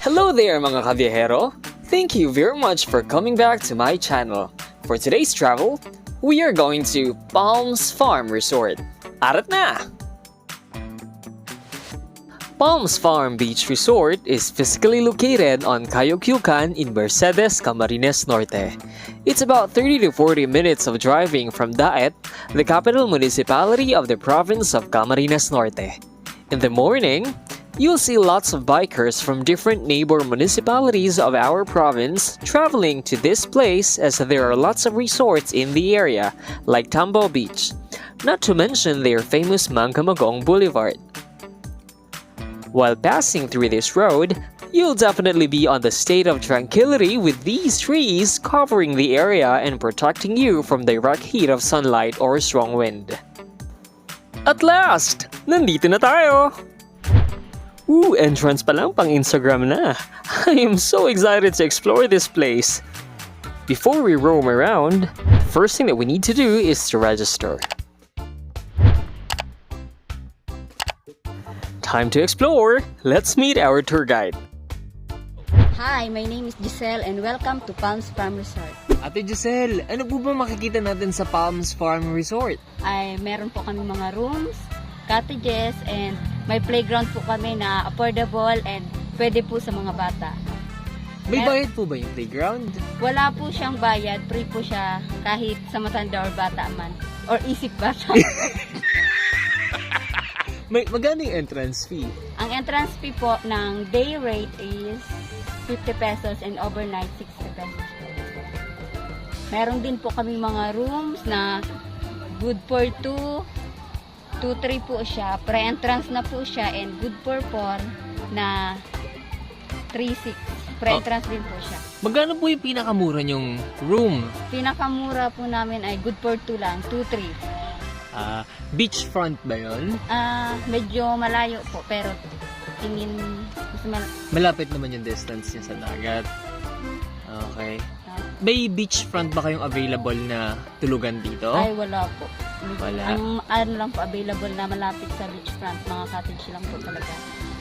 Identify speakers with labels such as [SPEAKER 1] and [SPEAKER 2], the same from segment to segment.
[SPEAKER 1] Hello there mga kaviajero! Thank you very much for coming back to my channel. For today's travel, we are going to Palms Farm Resort. Arat na! Palms Farm Beach Resort is physically located on Cayucyucan in Mercedes, Camarines Norte. It's about 30 to 40 minutes of driving from Daet, the capital municipality of the province of Camarines Norte. In the morning, you'll see lots of bikers from different neighbor municipalities of our province traveling to this place as there are lots of resorts in the area, like Tambo Beach, not to mention their famous Mangkamagong Boulevard. While passing through this road, you'll definitely be on the state of tranquility with these trees covering the area and protecting you from direct heat of sunlight or strong wind. At last! Nandito na tayo! Entrance pa lang pang Instagram na. I am so excited to explore this place. Before we roam around, first thing that we need to do is to register. Time to explore! Let's meet our tour guide.
[SPEAKER 2] Hi, my name is Giselle and welcome to Palms Farm Resort.
[SPEAKER 1] Ate Giselle, ano po ba makikita natin sa Palms Farm Resort?
[SPEAKER 2] Ay, meron po kami mga rooms, cottages, and may playground po kami na affordable and pwede po sa mga bata.
[SPEAKER 1] May bayad po ba yung playground?
[SPEAKER 2] Wala po siyang bayad, free po siya kahit sa matanda or bata man. Or isip bata.
[SPEAKER 1] Magkano yung entrance fee?
[SPEAKER 2] Ang entrance fee po ng day rate is 50 pesos and overnight 60 pesos. Meron din po kami mga rooms na good for 2-3 po siya. Pre-entrance na po siya and good for 4 na 3-6. Pre-entrance din po siya.
[SPEAKER 1] Magkano po yung pinakamura nyong room?
[SPEAKER 2] Pinakamura po namin ay good for 2 lang, 2-3.
[SPEAKER 1] Beachfront ba yun?
[SPEAKER 2] Medyo malayo po pero tingin
[SPEAKER 1] Malapit naman yung distance niya sa dagat. Okay. May beachfront ba kayong available na tulugan dito?
[SPEAKER 2] Ay, wala po.
[SPEAKER 1] Wala.
[SPEAKER 2] Ang ano lang po available na malapit sa beachfront, mga cottage lang po talaga.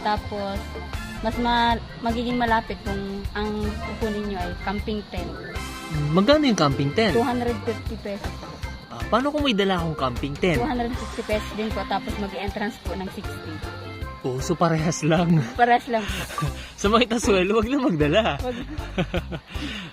[SPEAKER 2] Tapos, mas magiging malapit kung ang kukunin nyo ay camping tent.
[SPEAKER 1] Magkano yung camping tent?
[SPEAKER 2] 250 pesos po.
[SPEAKER 1] Paano kung may dala akong camping tent?
[SPEAKER 2] 250 pesos din po, tapos mag-entrance po ng 60.
[SPEAKER 1] Oh, so parehas lang.
[SPEAKER 2] Parehas lang po.
[SPEAKER 1] Sa mga itaswelo, wag na magdala.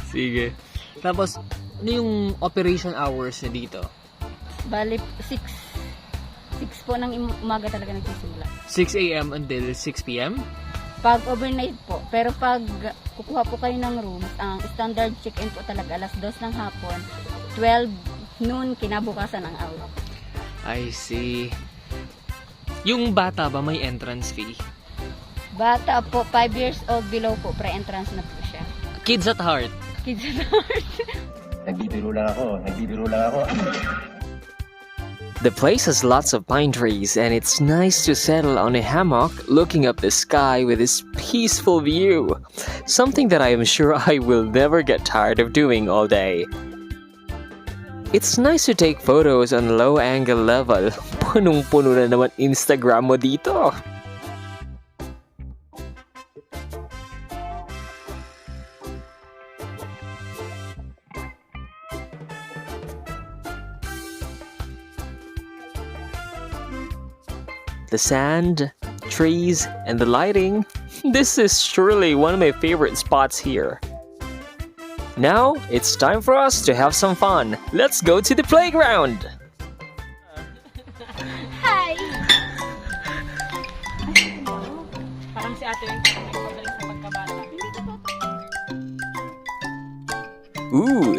[SPEAKER 1] Sige. Tapos, ano yung operation hours na dito?
[SPEAKER 2] Bali, 6 po ng umaga talaga nagsisimula.
[SPEAKER 1] 6 a.m. until 6 p.m.?
[SPEAKER 2] Pag overnight po. Pero pag kukuha po kayo ng room, ang standard check-in po talaga alas 2 ng hapon, 12 noon kinabukasan ang out.
[SPEAKER 1] I see. Yung bata ba may entrance fee?
[SPEAKER 2] Bata po, 5 years old below po, pre-entrance na po siya.
[SPEAKER 1] Kids at heart?
[SPEAKER 2] Kids at heart.
[SPEAKER 3] Nagbibiro lang ako.
[SPEAKER 1] The place has lots of pine trees and it's nice to settle on a hammock looking up the sky with this peaceful view. Something that I am sure I will never get tired of doing all day. It's nice to take photos on low angle level. Punong-puno na naman Instagram mo dito. The sand, trees, and the lighting. This is surely one of my favorite spots here. Now, it's time for us to have some fun. Let's go to the playground!
[SPEAKER 2] Hi! Parang si ate yung nagpagaling sa pagkabata.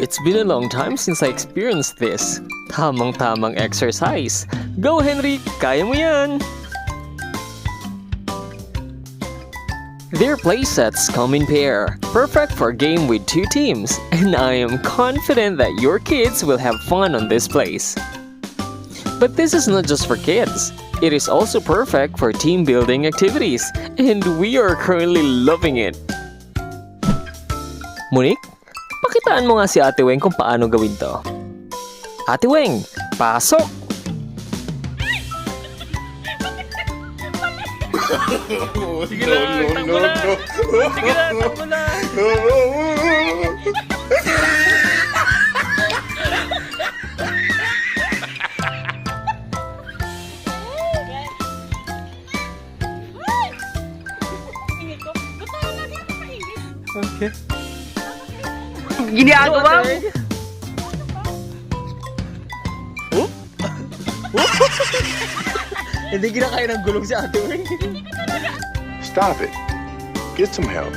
[SPEAKER 1] It's been a long time since I experienced this. Tamang-tamang exercise. Go, Henry! Kaya mo yan! Their playsets come in pair, perfect for a game with 2 teams, and I am confident that your kids will have fun on this place. But this is not just for kids. It is also perfect for team building activities, and we are currently loving it. Monique, pakitaan mo nga si Ate Weng kung paano gawin to. Ate Weng, pasok! Sige lang, takbo lang. Sige lang, takbo lang. Okay.
[SPEAKER 2] Ginagawa mo!
[SPEAKER 1] Oh? Hindi kinakain ng gulong si Ate Weng.
[SPEAKER 4] Stop it. Get some help.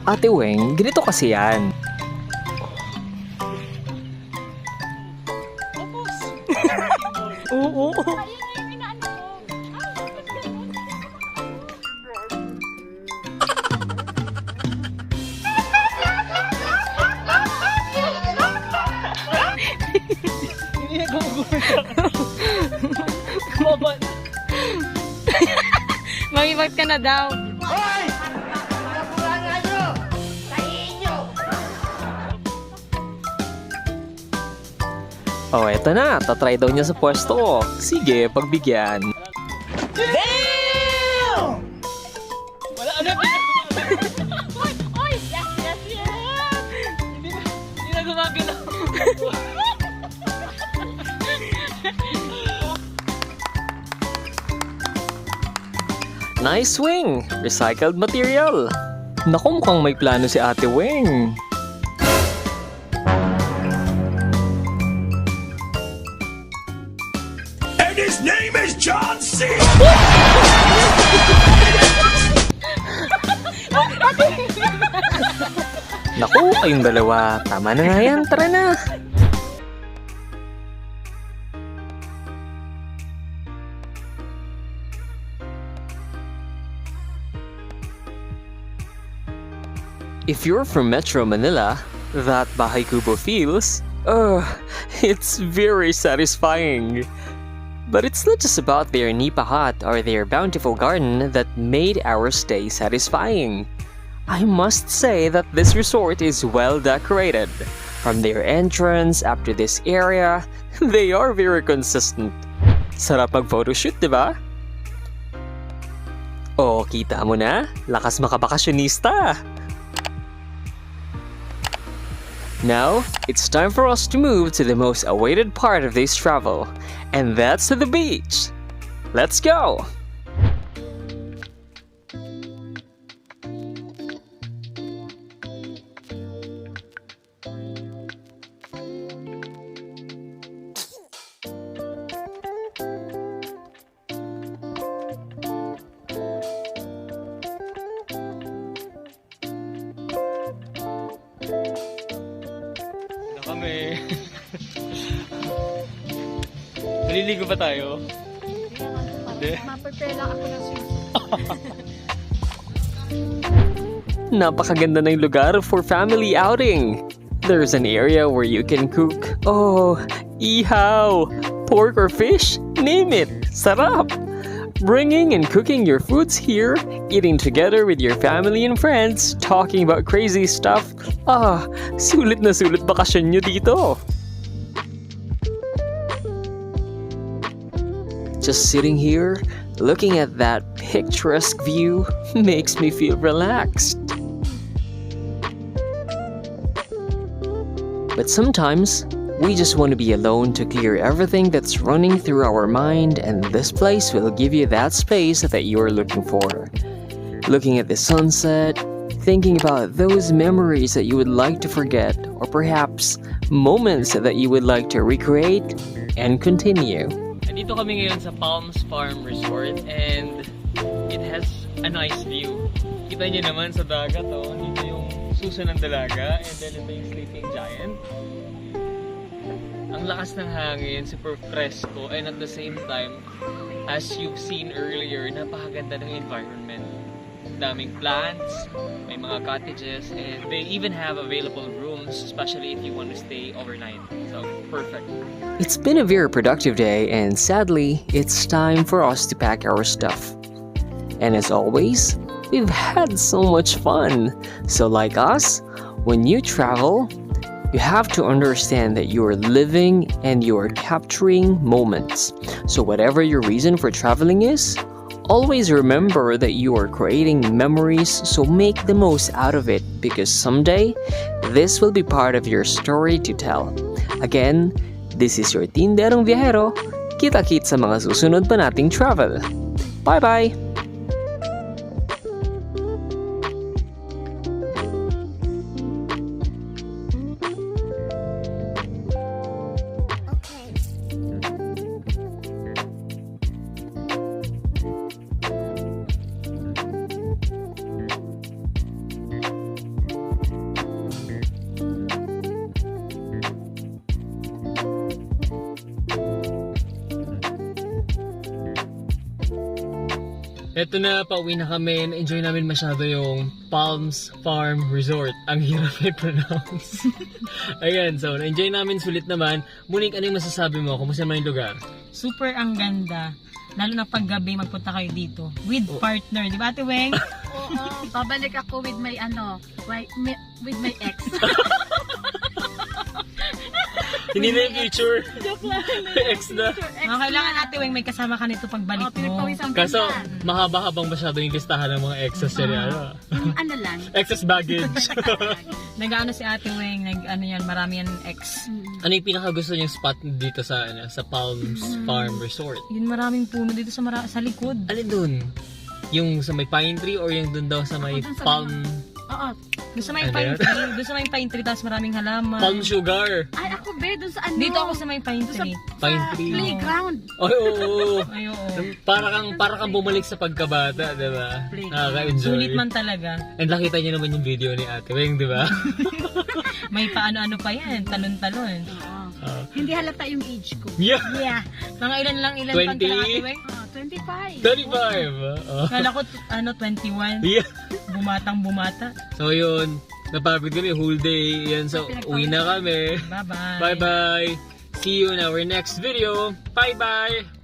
[SPEAKER 1] Ate Weng, ganito kasi yan. Oo.
[SPEAKER 2] Mag-ibag ka na daw.
[SPEAKER 1] Oh, eto na. Tatry daw niya sa pwesto. Sige, pagbigyan.
[SPEAKER 2] Wala ano. Oy! Yes! Hindi na gumagalaw.
[SPEAKER 1] Nice swing! Recycled material. Naku, mukhang may plano si Ate Weng.
[SPEAKER 4] And his name is John C.
[SPEAKER 1] Naku, kayong dalawa. Tama na nga yan. Tara na. If you're from Metro Manila, that Bahay kubo feels, it's very satisfying. But it's not just about their Nipa hut or their bountiful garden that made our stay satisfying. I must say that this resort is well decorated. From their entrance up to this area, they are very consistent. Sarap mag-photoshoot, diba? Oh, kita mo na? Lakas makabakasyonista! Now, it's time for us to move to the most awaited part of this travel, and that's to the beach. Let's go!
[SPEAKER 5] Kami. Naliligo ba tayo? Hindi.
[SPEAKER 2] Ma-prepare lang ako ng swimsuit.
[SPEAKER 1] Napakaganda ng lugar for family outing. There's an area where you can cook. Oh, ihaw, pork or fish, name it. Sarap! Bringing and cooking your foods here, eating together with your family and friends, talking about crazy stuff. Sulit na sulit bakasyon nyo dito. Just sitting here, looking at that picturesque view, makes me feel relaxed. But sometimes, we just want to be alone to clear everything that's running through our mind, and this place will give you that space that you're looking for. Looking at the sunset, thinking about those memories that you would like to forget, or perhaps moments that you would like to recreate and continue.
[SPEAKER 5] Nandito kami ngayon sa Palms Farm Resort and it has a nice view. Kita niyo naman sa dagat, dito yung suso ng dalaga and then ito yung sleeping giant. Ang lakas ng hangin, super fresco, and at the same time, as you've seen earlier, napakaganda ng environment. Daming plants, may mga cottages, and they even have available rooms, especially if you want to stay overnight. So, perfect.
[SPEAKER 1] It's been a very productive day, and sadly, it's time for us to pack our stuff. And as always, we've had so much fun. So like us, when you travel, You have to understand that you are living and you are capturing moments. So whatever your reason for traveling is, always remember that you are creating memories, so make the most out of it because someday, this will be part of your story to tell. Again, this is your Tinderong Viajero. Kita-kit sa mga susunod pa nating travel. Bye-bye!
[SPEAKER 5] Eto na, pauwi na kami. Na-enjoy namin masyado yung Palms Farm Resort. Ang hirap i-pronounce. Ayan, so na-enjoy namin, sulit naman. Monique, ano yung masasabi mo? Kumusta naman yung lugar?
[SPEAKER 6] Super ang ganda. Lalo na pag gabi magpunta kayo dito. With partner, di ba Ate Weng?
[SPEAKER 7] Oo, babalik ako with my with my ex.
[SPEAKER 5] Hindi na yung future. Ex na.
[SPEAKER 6] Kailangan Ate Weng may kasama ka nito pagbalik mo.
[SPEAKER 7] Pinagpawisan ka
[SPEAKER 5] Kaso,
[SPEAKER 7] na.
[SPEAKER 5] mahaba-habang masyado yung listahan ng mga exes niya.
[SPEAKER 7] Yung ano lang.
[SPEAKER 5] Excess baggage.
[SPEAKER 6] Nag-ano si Ate Weng, marami yan ex.
[SPEAKER 5] Ano yung pinakagusto niyong spot dito sa Palms Farm Resort?
[SPEAKER 6] Yun maraming puno dito sa likod.
[SPEAKER 5] Alin dun? Yung sa may pine tree or yung dun daw sa may
[SPEAKER 7] Ako dun sa
[SPEAKER 5] palm...
[SPEAKER 7] Oo.
[SPEAKER 6] Doon sa may
[SPEAKER 5] Ano
[SPEAKER 6] pine
[SPEAKER 5] yan?
[SPEAKER 6] tree. Doon sa may pine tree, tapos maraming halaman.
[SPEAKER 5] Palm sugar.
[SPEAKER 7] Ay, ako be, dun sa ano.
[SPEAKER 6] Dito ako sa may pine
[SPEAKER 7] Dun sa,
[SPEAKER 6] tree.
[SPEAKER 5] Pine
[SPEAKER 7] sa
[SPEAKER 5] tree.
[SPEAKER 7] playground.
[SPEAKER 5] Ay, oo.
[SPEAKER 6] Ay, oo.
[SPEAKER 5] Para kang bumalik sa pagkabata, di ba? Nakaka-enjoy.
[SPEAKER 6] Sulit man talaga.
[SPEAKER 5] And nakita niyo naman yung video ni Ate Weng, di ba?
[SPEAKER 6] May paano-ano pa yan. Talon-talon.
[SPEAKER 7] Oo. Hindi halata yung age ko.
[SPEAKER 5] Yeah!
[SPEAKER 6] Yeah. Mga ilan
[SPEAKER 5] 20?
[SPEAKER 6] pan ka Ate Weng?
[SPEAKER 7] 25.
[SPEAKER 5] 35!
[SPEAKER 6] Kala ko 21.
[SPEAKER 5] Yeah!
[SPEAKER 6] Bumatang-bumata.
[SPEAKER 5] So yun, napagod kami whole day. Yan, so uwi na kami.
[SPEAKER 6] Bye-bye.
[SPEAKER 5] Bye-bye! See you in our next video. Bye-bye!